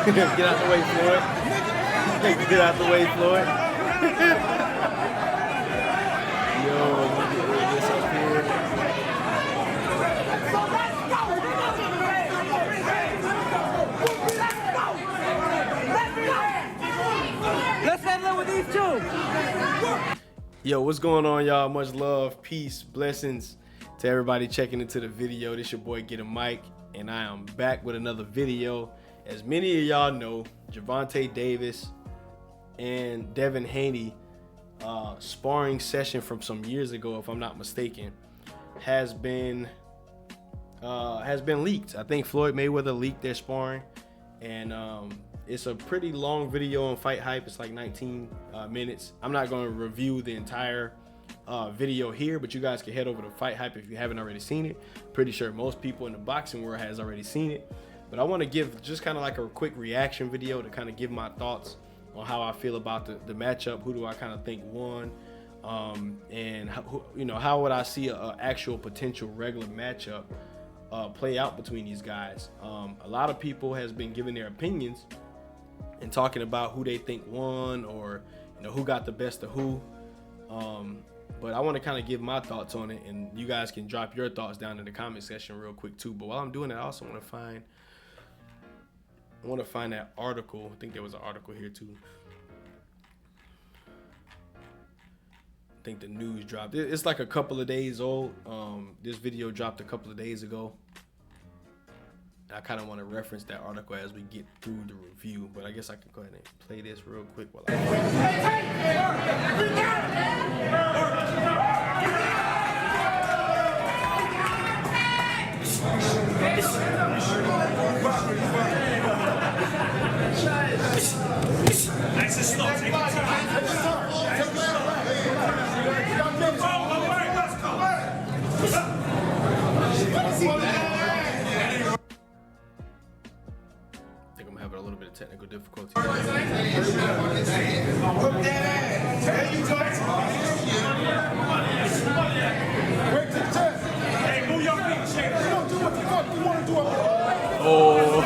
Get out the way, Floyd. Get out the way, Floyd. Yo, let me get rid of this up here. Let's settle with these two. Yo, what's going on, y'all? Much love, peace, blessings to everybody checking into the video. This your boy Get a Mic, and I am back with another video. As many of y'all know, Gervonta Davis and Devin Haney sparring session from some years ago, if I'm not mistaken, has been leaked. I think Floyd Mayweather leaked their sparring, and it's a pretty long video on Fight Hype. It's like 19 minutes. I'm not going to review the entire video here, but you guys can head over to Fight Hype if you haven't already seen it. Pretty sure most people in the boxing world has already seen it, but I want to give just kind of like a quick reaction video to kind of give my thoughts on how I feel about the matchup. Who do I kind of think won, and how would I see a actual potential regular matchup play out between these guys. A lot of people has been giving their opinions and talking about who they think won, or who got the best of who. But I want to kind of give my thoughts on it, and you guys can drop your thoughts down in the comment section real quick too. But while I'm doing that, I also want to find that article. I think there was an article here too. I think the news dropped. It's like a couple of days old. This video dropped a couple of days ago. I kind of want to reference that article as we get through the review, but I guess I can go ahead and play this real quick while Nice and slow. Take your time. I think I'm having a little bit of technical difficulty. Hey, move your feet, shake. Oh.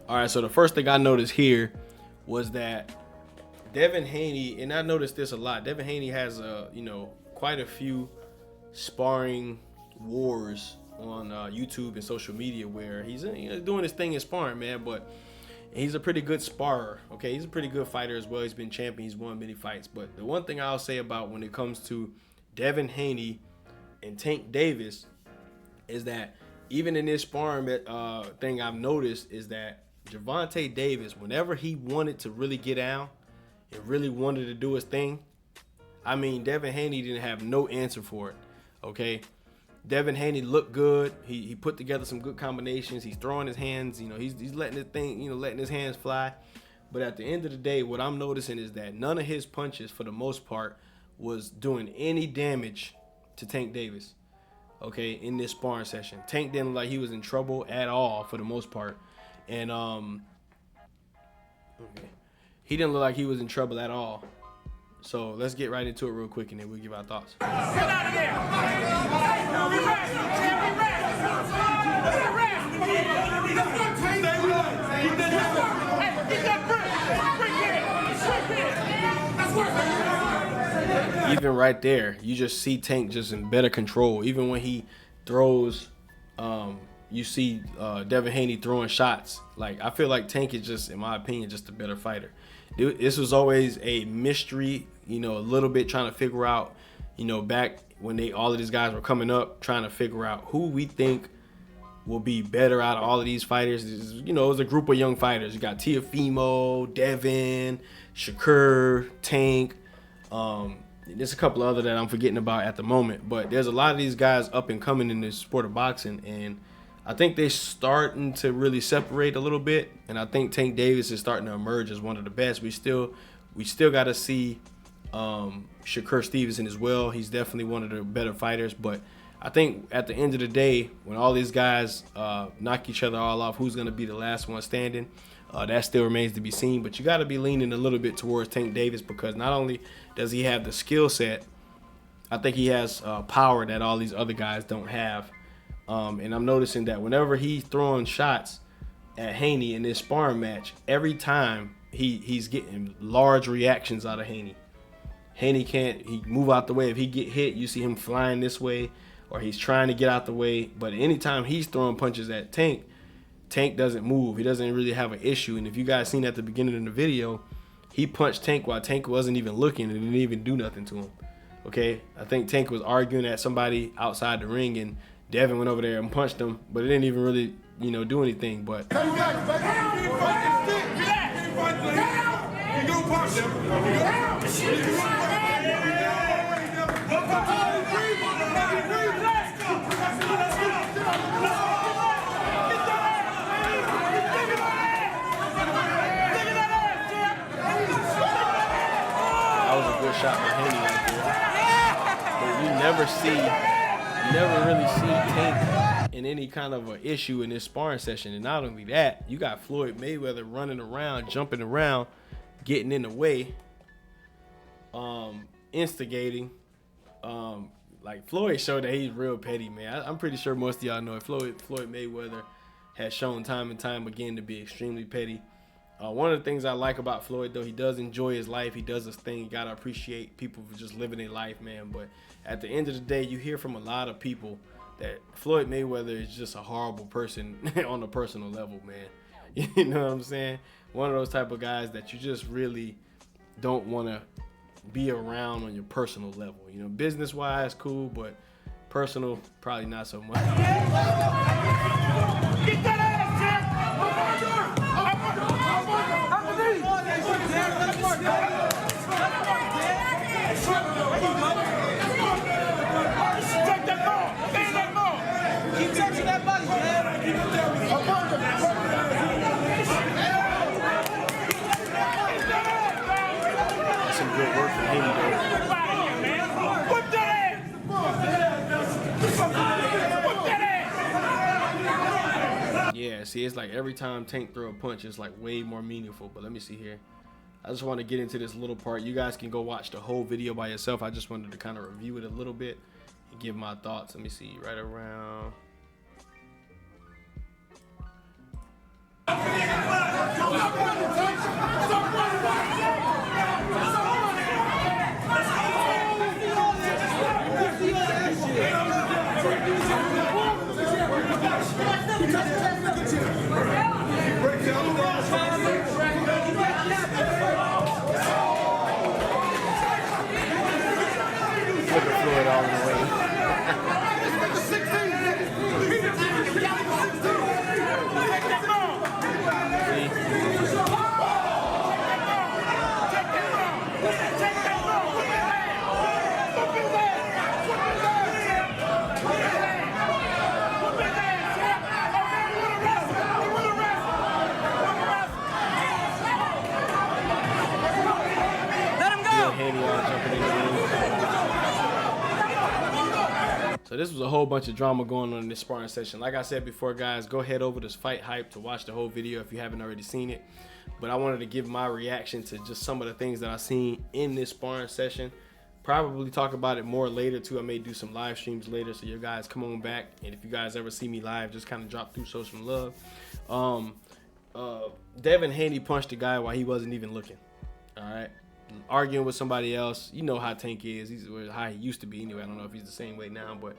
All right, so the first thing I noticed here was that Devin Haney, and I noticed this a lot. Devin Haney has quite a few sparring wars on YouTube and social media where he's doing his thing in sparring, man. But he's a pretty good sparrer. Okay, he's a pretty good fighter as well. He's been champion. He's won many fights. But the one thing I'll say about when it comes to Devin Haney and Tank Davis is that even in this sparring thing, I've noticed is that Gervonta Davis, whenever he wanted to really get down and really wanted to do his thing, I mean, Devin Haney didn't have no answer for it. Okay, Devin Haney looked good. He put together some good combinations. He's throwing his hands. He's letting his thing, letting his hands fly. But at the end of the day, what I'm noticing is that none of his punches, for the most part, was doing any damage to Tank Davis. Okay, in this sparring session, Tank didn't look like he was in trouble at all for the most part, and he didn't look like he was in trouble at all. So let's get right into it real quick, and then we'll give our thoughts. Get out of there. Even right there, you just see Tank just in better control. Even when he throws, you see Devin Haney throwing shots. Like, I feel like Tank is just, in my opinion, just a better fighter. This was always a mystery, a little bit trying to figure out, back when all of these guys were coming up, trying to figure out who we think will be better out of all of these fighters. It was a group of young fighters. You got Teofimo, Devin, Shakur, Tank. There's a couple other that I'm forgetting about at the moment, but there's a lot of these guys up and coming in this sport of boxing, and I think they're starting to really separate a little bit, and I think Tank Davis is starting to emerge as one of the best. We still got to see Shakur Stevenson as well. He's definitely one of the better fighters, but I think at the end of the day, when all these guys knock each other all off, who's going to be the last one standing? That still remains to be seen. But you got to be leaning a little bit towards Tank Davis, because not only does he have the skill set, I think he has power that all these other guys don't have. And I'm noticing that whenever he's throwing shots at Haney in this sparring match, every time he's getting large reactions out of Haney. Haney he move out the way. If he get hit, you see him flying this way, or he's trying to get out the way. But anytime he's throwing punches at Tank, Tank doesn't move. He doesn't really have an issue. And if you guys seen at the beginning of the video, he punched Tank while Tank wasn't even looking and didn't even do nothing to him. Okay, I think Tank was arguing at somebody outside the ring, and Devin went over there and punched him, but it didn't even really, do anything. But that was a good shot by Haney right there. But you never really see Tank in any kind of an issue in this sparring session. And not only that, you got Floyd Mayweather running around, jumping around, getting in the way, instigating. Like Floyd showed that he's real petty, man. I'm pretty sure most of y'all know it. Floyd Mayweather has shown time and time again to be extremely petty. One of the things I like about Floyd, though, he does enjoy his life. He does his thing. You got to appreciate people for just living their life, man. But at the end of the day, you hear from a lot of people that Floyd Mayweather is just a horrible person on a personal level, man. You know what I'm saying? One of those type of guys that you just really don't want to be around on your personal level. Business-wise, cool, but personal, probably not so much. Get that ass, champ! Take that ball! Take that ball! Keep touching that body, man! That's some good work from him, though. Whip that ass! Whip that ass! Yeah, see, it's like every time Tank throw a punch, it's like way more meaningful. But let me see here. I just want to get into this little part. You guys can go watch the whole video by yourself. I just wanted to kind of review it a little bit and give my thoughts. Let me see, right around. Look at Floyd all the way. Let him go! Haney on jumping in the ring. So this was a whole bunch of drama going on in this sparring session. Like I said before, guys, go head over to Fight Hype to watch the whole video if you haven't already seen it. But I wanted to give my reaction to just some of the things that I seen in this sparring session. Probably talk about it more later too. I may do some live streams later, so you guys come on back. And if you guys ever see me live, just kind of drop through, show some love. Devin Haney punched a guy while he wasn't even looking. All right. Arguing with somebody else. You know how Tank is. He's how he used to be anyway. I don't know if he's the same way now, but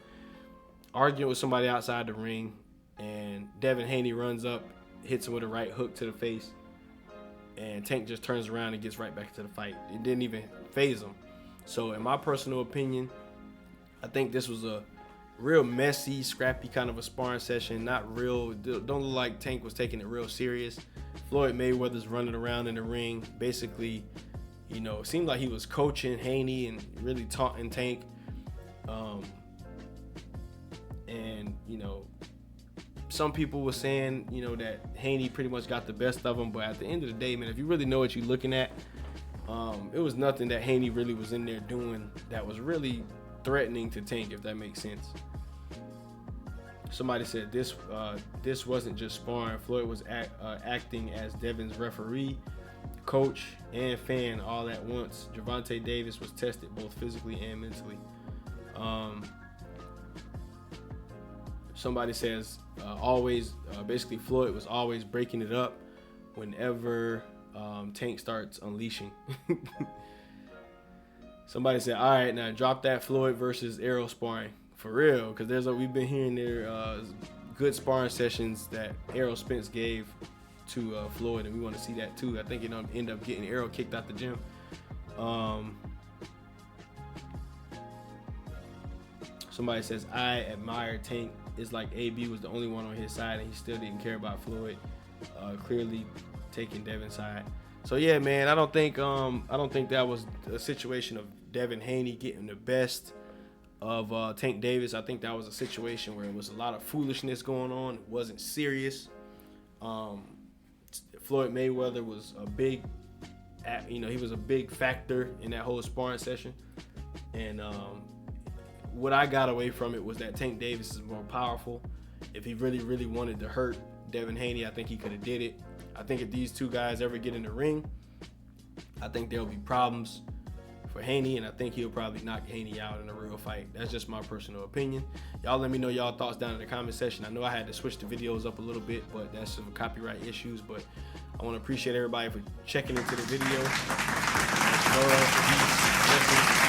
arguing with somebody outside the ring, and Devin Haney runs up, hits him with a right hook to the face, and Tank just turns around and gets right back into the fight. It didn't even phase him. So in my personal opinion, I think this was a real messy, scrappy kind of a sparring session. Not real, don't look like Tank was taking it real serious. Floyd Mayweather's running around in the ring, basically, it seemed like he was coaching Haney and really taunting Tank. And some people were saying, that Haney pretty much got the best of him. But at the end of the day, man, if you really know what you're looking at, it was nothing that Haney really was in there doing that was really threatening to Tank, if that makes sense. Somebody said this wasn't just sparring. Floyd was acting as Devin's referee, coach, and fan all at once. Gervonta Davis was tested both physically and mentally. Somebody says basically Floyd was always breaking it up whenever Tank starts unleashing. Somebody said, all right, now drop that Floyd versus Arrow sparring. For real, because we've been hearing there good sparring sessions that Errol Spence gave to Floyd, and we want to see that too. I think it end up getting Errol kicked out the gym. Somebody says, I admire Tank. It's like AB was the only one on his side, and he still didn't care about Floyd. Clearly taking Devin's side. So yeah, man, I don't think that was a situation of Devin Haney getting the best of Tank Davis. I think that was a situation where it was a lot of foolishness going on. It wasn't serious. Floyd Mayweather was a big, he was a big factor in that whole sparring session. And what I got away from it was that Tank Davis is more powerful. If he really, really wanted to hurt Devin Haney, I think he could have did it. I think if these two guys ever get in the ring, I think there'll be problems for Haney, and I think he'll probably knock Haney out in a real fight. That's just my personal opinion. Y'all let me know y'all thoughts down in the comment section. I know I had to switch the videos up a little bit, but that's some copyright issues. But I want to appreciate everybody for checking into the video. Much love, peace, blessings.